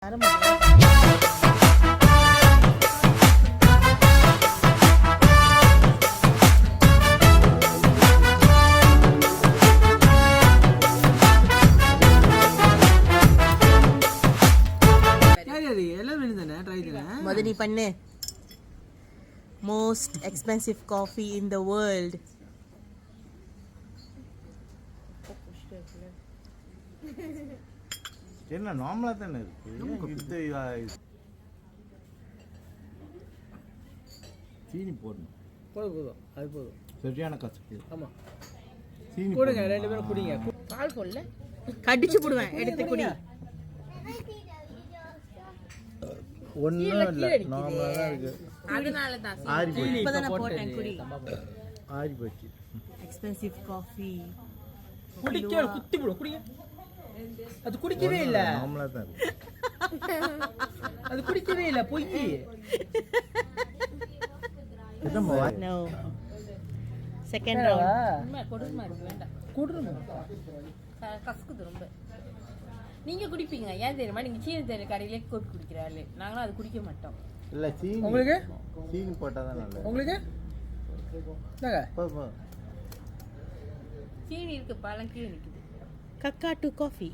மதுரை பண்ணு. Most expensive coffee in the world. என்ன நார்மலா தானே இருக்கு. இது சீனி போடணும். போதும் அது போதும். சரியான கசப்பு. ஆமா சீனி போடுங்க, ரெண்டு பேரும் குடிங்க. பால் போடல, கடிச்சு போடுவேன். எடுத்து குடி. ஒண்ணும் இல்ல, நார்மலா தான் இருக்கு. அதனால தான் ஆறி போச்சு. இப்பதான் நான் போட்டேன். குடி. ஆறி போச்சு. Expensive coffee. குடிக்க குத்தி போடு, குடிங்க. அது குடிக்கவே இல்ல. நார்மலா தான் இருக்கு. அது குடிக்கவே இல்ல, பொய். No. Second round. கொடுமா இருக்கு, வேண்டாம். குடுறோம். கசக்குது ரொம்ப. நீங்க குடிப்பீங்க, ஏன் தெரியுமா? நீங்க சீனி தேயிலை கடையிலே கோப்பி குடிக்கிறாரு, நாங்களும் அது குடிக்க மாட்டோம். இல்ல சீனி உங்களுக்கு சீனி போட்டா தான் நல்லது. உங்களுக்கு என்னங்க போ சீனி இருக்கு, பழம் கீழே நிக்குது. Kakadu coffee.